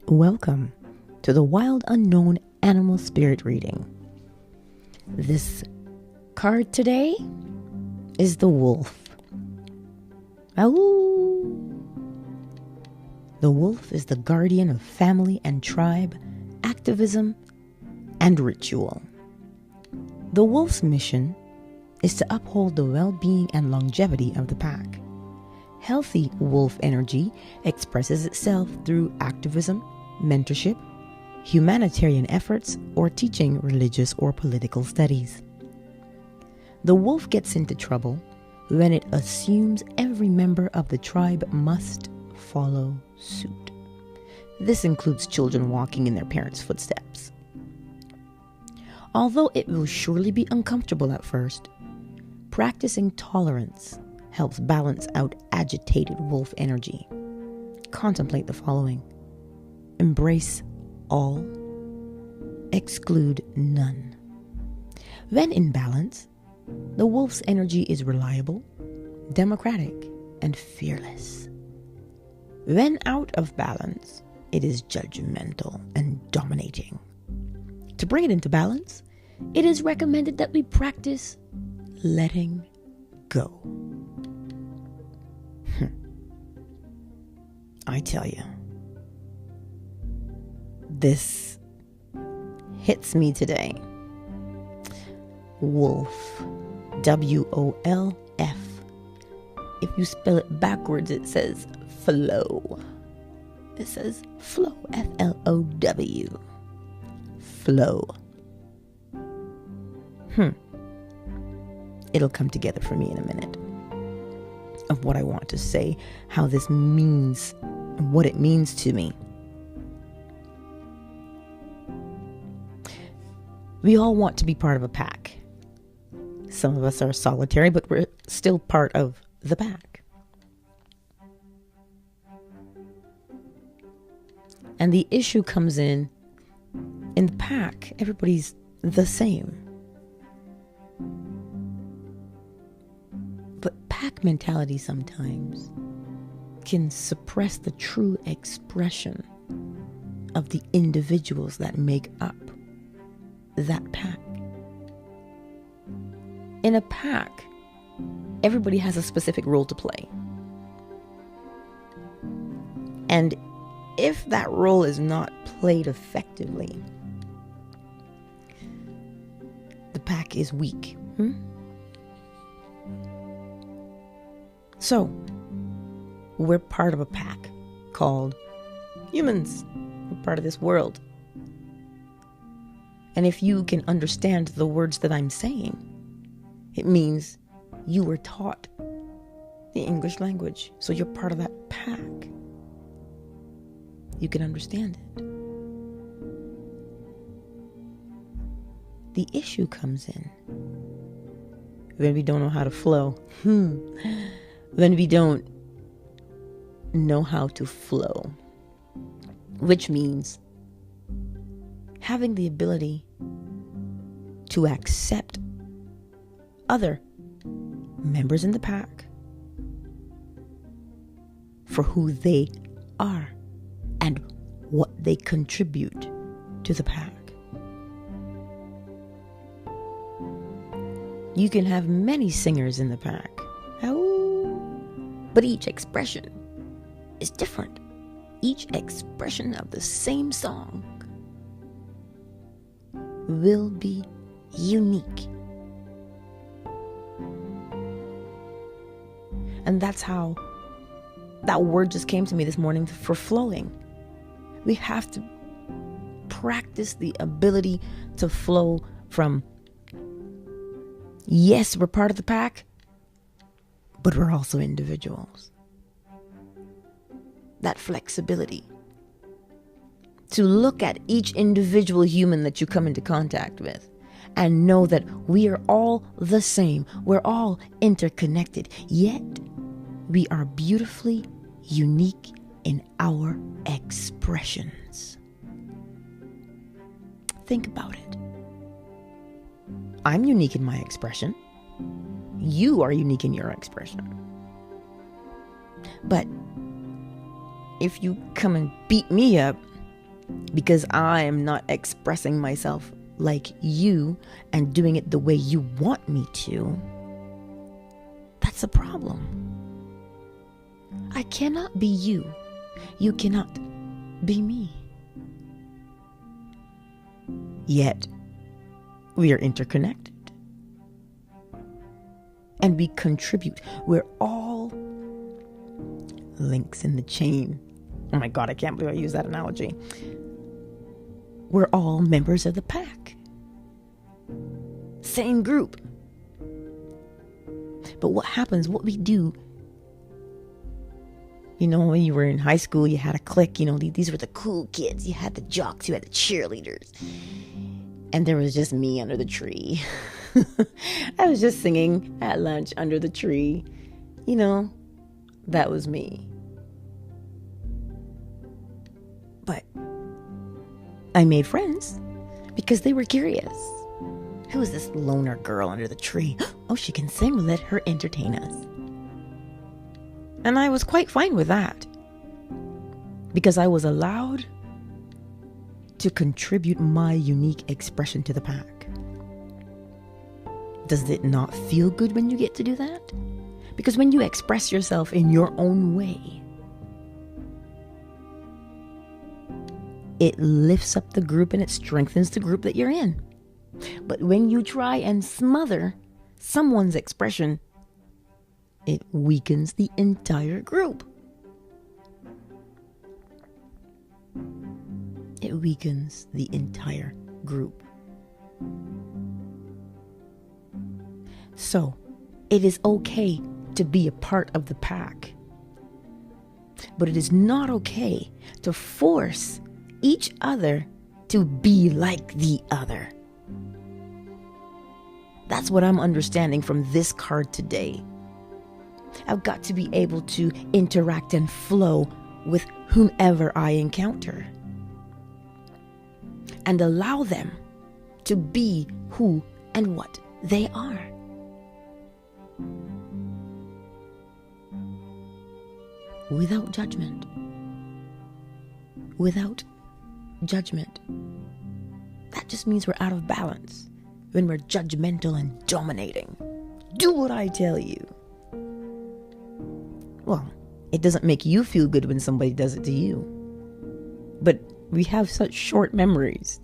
Welcome to the Wild Unknown Animal Spirit reading. This card today is the wolf. Ow! The wolf is the guardian of family and tribe, activism, and ritual. The wolf's mission is to uphold the well-being and longevity of the pack. Healthy wolf energy expresses itself through activism, mentorship, humanitarian efforts, or teaching religious or political studies. The wolf gets into trouble when it assumes every member of the tribe must follow suit. This includes children walking in their parents' footsteps. Although it will surely be uncomfortable at first, practicing tolerance helps balance out agitated wolf energy. Contemplate the following. Embrace all, exclude none. When in balance, the wolf's energy is reliable, democratic, and fearless. When out of balance, it is judgmental and dominating. To bring it into balance, it is recommended that we practice letting go. I tell you, this hits me today. Wolf. W-O-L-F. If you spell it backwards, it says flow. It says flow. F-L-O-W. Flow. It'll come together for me in a minute of what I want to say, how this means, and what it means to me. We all want to be part of a pack. Some of us are solitary, but we're still part of the pack. And the issue comes in the pack, everybody's the same. But pack mentality sometimes can suppress the true expression of the individuals that make up that pack. In a pack, everybody has a specific role to play. And if that role is not played effectively, the pack is weak. So, we're part of a pack called humans. We're part of this world. And if you can understand the words that I'm saying, it means you were taught the English language. So you're part of that pack. You can understand it. The issue comes in when we don't know how to flow. When we don't know how to flow. Which means having the ability to accept other members in the pack for who they are and what they contribute to the pack. You can have many singers in the pack, but each expression is different. Each expression of the same song will be unique. And that's how that word just came to me this morning for flowing. We have to practice the ability to flow from, yes, we're part of the pack, but we're also individuals. That flexibility. To look at each individual human that you come into contact with and know that we are all the same. We're all interconnected, yet we are beautifully unique in our expressions. Think about it. I'm unique in my expression. You are unique in your expression. But if you come and beat me up, because I am not expressing myself like you and doing it the way you want me to, that's a problem. I cannot be you. You cannot be me. Yet, we are interconnected. And we contribute. We're all links in the chain. Oh my God, I can't believe I used that analogy. We're all members of the pack. Same group. But what happens, what we do, when you were in high school, you had a clique, these were the cool kids. You had the jocks, you had the cheerleaders. And there was just me under the tree. I was just singing at lunch under the tree. That was me. But I made friends because they were curious. Who is this loner girl under the tree? Oh, she can sing. Let her entertain us. And I was quite fine with that because I was allowed to contribute my unique expression to the pack. Does it not feel good when you get to do that? Because when you express yourself in your own way, it lifts up the group and it strengthens the group that you're in. But when you try and smother someone's expression, it weakens the entire group. It weakens the entire group. So, it is okay to be a part of the pack. But it is not okay to force each other to be like the other. That's what I'm understanding from this card today. I've got to be able to interact and flow with whomever I encounter. And allow them to be who and what they are. Without judgment. Without judgment. That just means we're out of balance. When we're judgmental and dominating. Do what I tell you. Well, it doesn't make you feel good when somebody does it to you. But we have such short memories.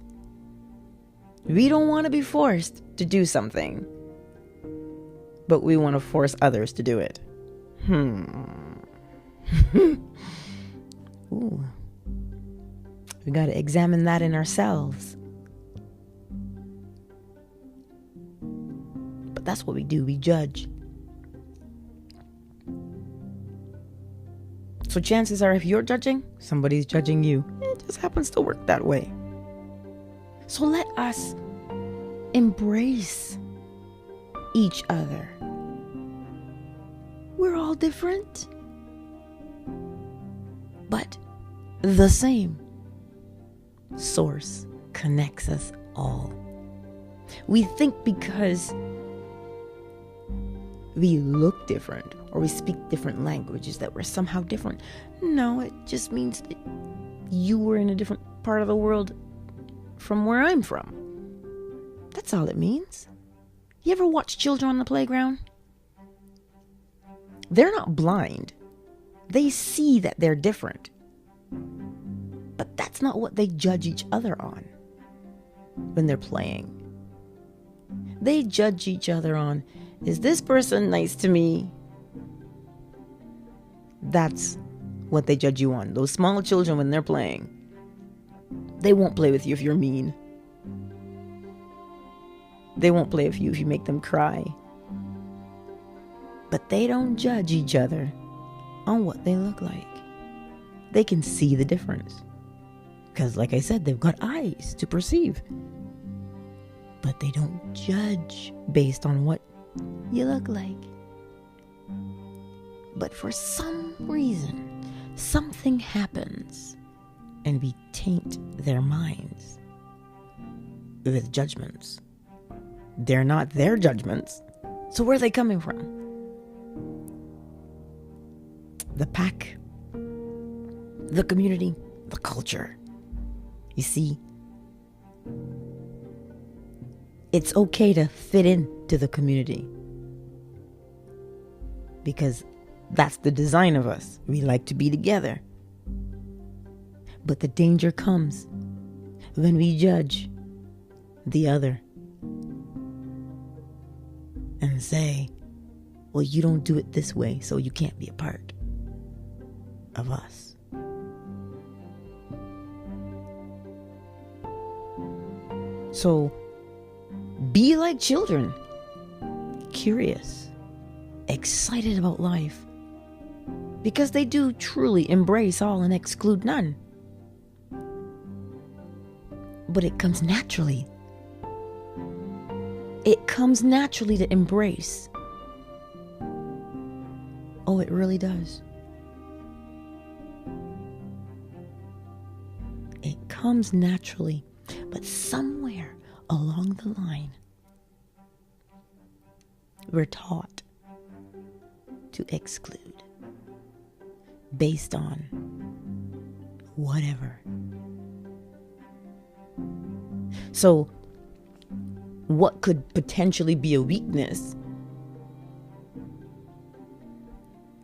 We don't want to be forced to do something. But we want to force others to do it. Ooh. We got to examine that in ourselves. But that's what we do. We judge. So chances are if you're judging, somebody's judging you. It just happens to work that way. So let us embrace each other. We're all different, but the same source connects us all. We think because we look different or we speak different languages that we're somehow different. No, it just means that you were in a different part of the world from where I'm from. That's all it means. You ever watch children on the playground? They're not blind. They see that they're different. But that's not what they judge each other on when they're playing. They judge each other on, is this person nice to me? That's what they judge you on. Those small children, when they're playing, they won't play with you if you're mean. They won't play with you if you make them cry. But they don't judge each other on what they look like. They can see the difference. Because, like I said, they've got eyes to perceive. But they don't judge based on what you look like. But for some reason, something happens and we taint their minds with judgments. They're not their judgments. So where are they coming from? The pack, the community, the culture. You see, it's okay to fit into the community because that's the design of us. We like to be together. But the danger comes when we judge the other and say, well, you don't do it this way, so you can't be a part of us. So be like children, curious, excited about life, because they do truly embrace all and exclude none. But it comes naturally. It comes naturally to embrace. Oh, it really does. It comes naturally, but somewhere along the line, we're taught to exclude based on whatever. So, what could potentially be a weakness?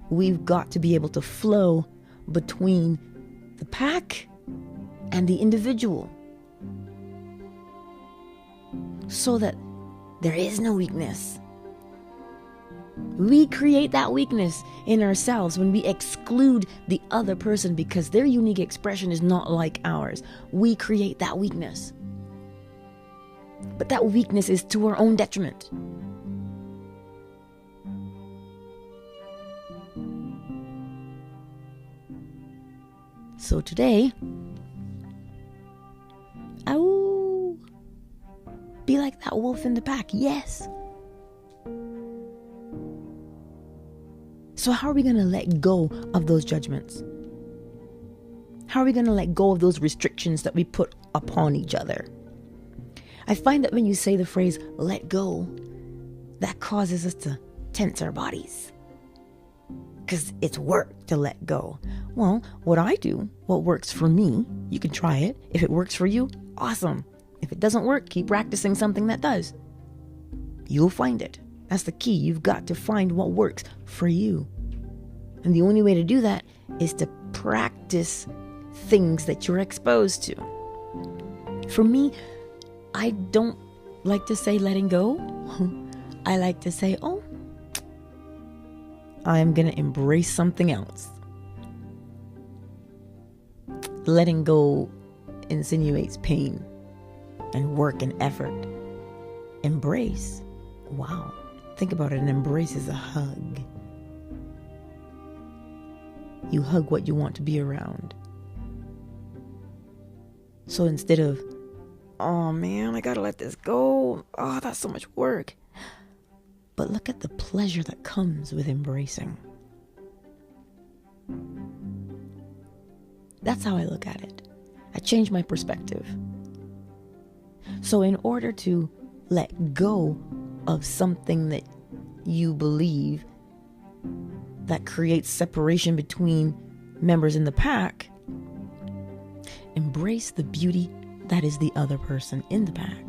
We've got to be able to flow between the pack and the individual so that there is no weakness. We create that weakness in ourselves when we exclude the other person because their unique expression is not like ours. We create that weakness. But that weakness is to our own detriment. So today, be like that wolf in the pack, yes. So how are we going to let go of those judgments? How are we going to let go of those restrictions that we put upon each other? I find that when you say the phrase, let go, that causes us to tense our bodies. Because it's work to let go. Well, what I do, what works for me, you can try it. If it works for you, awesome. If it doesn't work, keep practicing something that does. You'll find it. That's the key. You've got to find what works for you. And the only way to do that is to practice things that you're exposed to. For me, I don't like to say letting go. I like to say, I'm going to embrace something else. Letting go insinuates pain and work and effort. Embrace, wow. Think about it, an embrace is a hug. You hug what you want to be around. So instead of, oh man, I gotta let this go. Oh, that's so much work. But look at the pleasure that comes with embracing. That's how I look at it. I changed my perspective. So in order to let go of something that you believe that creates separation between members in the pack, embrace the beauty that is the other person in the pack.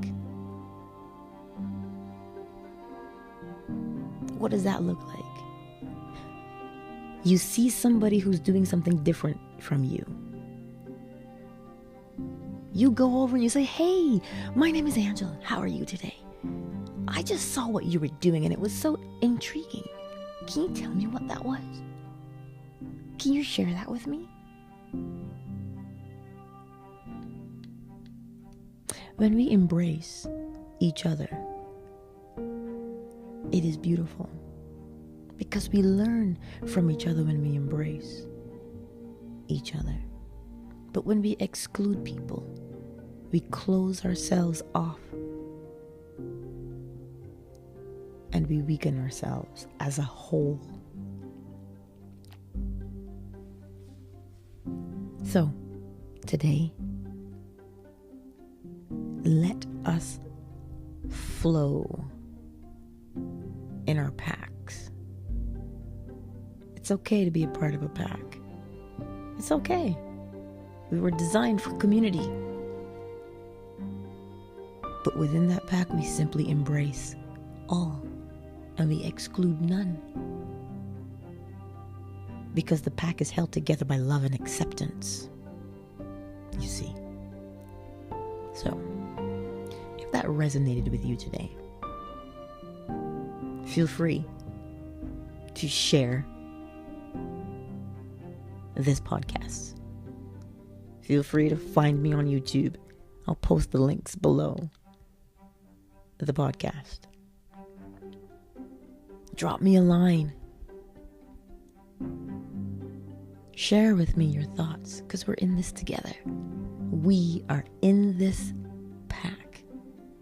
What does that look like? You see somebody who's doing something different from you. You go over and you say, hey, my name is Angela. How are you today? I just saw what you were doing and it was so intriguing. Can you tell me what that was? Can you share that with me? When we embrace each other, it is beautiful because we learn from each other when we embrace each other. But when we exclude people, we close ourselves off and we weaken ourselves as a whole. So, today, let us flow in our packs. It's okay to be a part of a pack. It's okay. We were designed for community. But within that pack, we simply embrace all and we exclude none. Because the pack is held together by love and acceptance. You see. So, if that resonated with you today, feel free to share this podcast. Feel free to find me on YouTube. I'll post the links below the podcast. Drop me a line. Share with me your thoughts, because we're in this together. We are in this pack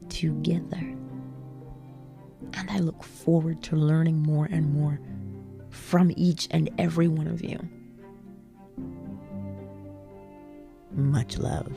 together. And I look forward to learning more and more from each and every one of you. Much love.